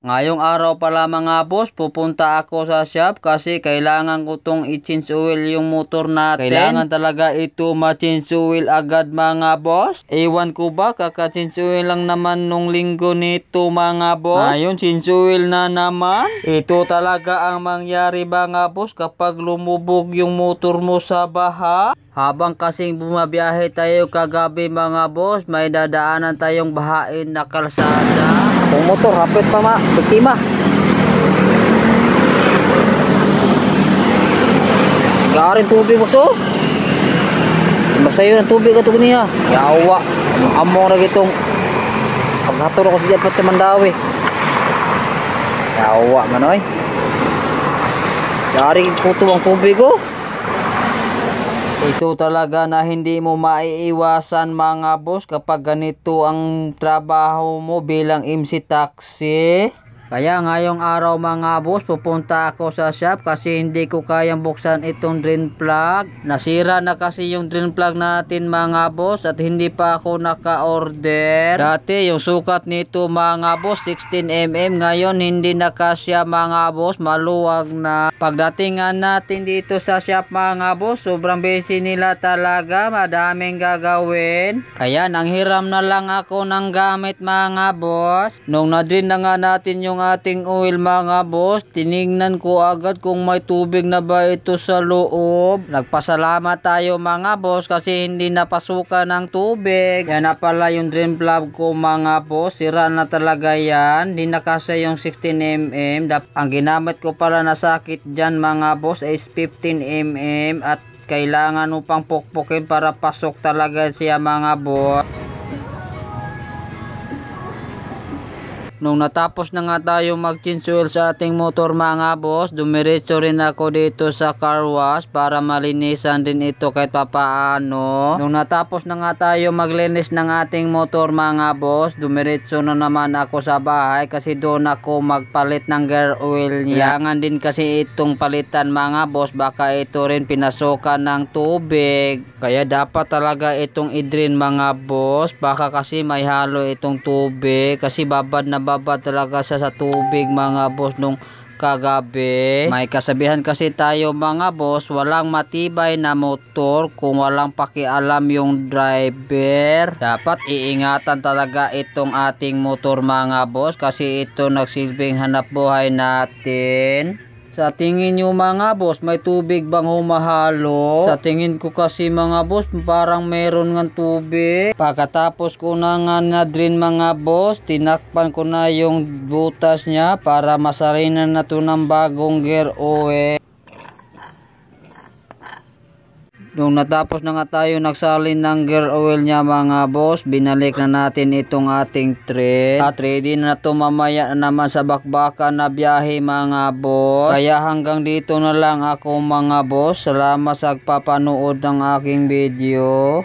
Ngayong araw pala mga boss, pupunta ako sa shop kasi kailangan ko tong i-change oil yung motor natin. Kailangan talaga ito ma-change oil agad mga boss. Ewan ko ba, kaka-change oil lang naman nung linggo nito mga boss. Ayun, change oil na naman. Ito talaga ang mangyari mga boss kapag lumubog yung motor mo sa baha. Habang kasing bumabiyahe tayo kagabi mga boss, may dadaanan tayong bahain na kalsada. Kung motor, hapit pa ma, biktima. Garin tubig boso. Masayo ng tubig ito niya. Yawa, among na gitong paghaturo ko sa dapat sa Mandawi. Yawa manoy. Garing puto ang tubig ko. Ito talaga na hindi mo maiiwasan mga boss kapag ganito ang trabaho mo bilang MC Taxi. Kaya ngayong araw mga boss, pupunta ako sa shop kasi hindi ko kayang buksan itong drain plug. Nasira na kasi yung drain plug natin mga boss at hindi pa ako naka-order. Dati yung sukat nito mga boss 16mm, ngayon hindi na kasya mga boss, maluwag na. Pagdatingan natin dito sa shop mga boss, sobrang busy nila talaga, madaming gagawin. Kaya nanghiram na lang ako ng gamit mga boss. Nung na-drain na nga natin yung ating oil mga boss, tinignan ko agad kung may tubig na ba ito sa loob. Nagpasalamat tayo mga boss kasi hindi napasukan ng tubig. Yan na pala yung drain plug ko mga boss, sira na talaga yan, hindi na kasi yung 16mm. Ang ginamit ko pala na sakit dyan mga boss is 15mm at kailangan upang pukpukin para pasok talaga siya mga boss. Nung natapos na nga tayo mag-change oil sa ating motor mga boss, dumiretso rin ako dito sa car wash para malinisan din ito kahit papaano. Nung natapos na nga tayo maglinis ng ating motor mga boss, dumiretso na naman ako sa bahay kasi doon ako magpalit ng gear oil niya. Kailangan din kasi itong palitan mga boss, baka ito rin pinasukan ng tubig. Kaya dapat talaga itong i-drain mga boss, baka kasi may halo itong tubig kasi babad na babad talaga sa tubig mga boss nung kagabi. May kasabihan kasi tayo mga boss, walang matibay na motor kung walang pakialam yung driver. Dapat iingatan talaga itong ating motor mga boss kasi ito nagsilbing hanap buhay natin. Sa tingin nyo mga boss, may tubig bang humahalo? Sa tingin ko kasi mga boss, parang meron ng tubig. Pagkatapos ko na nga na-drain mga boss, tinakpan ko na yung butas niya para masarinan na to ng bagong gear oil. Nung natapos na nga tayo nagsalin ng gear oil niya mga boss, binalik na natin itong ating thread. At ready na to mamaya na naman sa bakbakan na biyahe mga boss. Kaya hanggang dito na lang ako mga boss. Salamat sa pagpapanood ng aking video.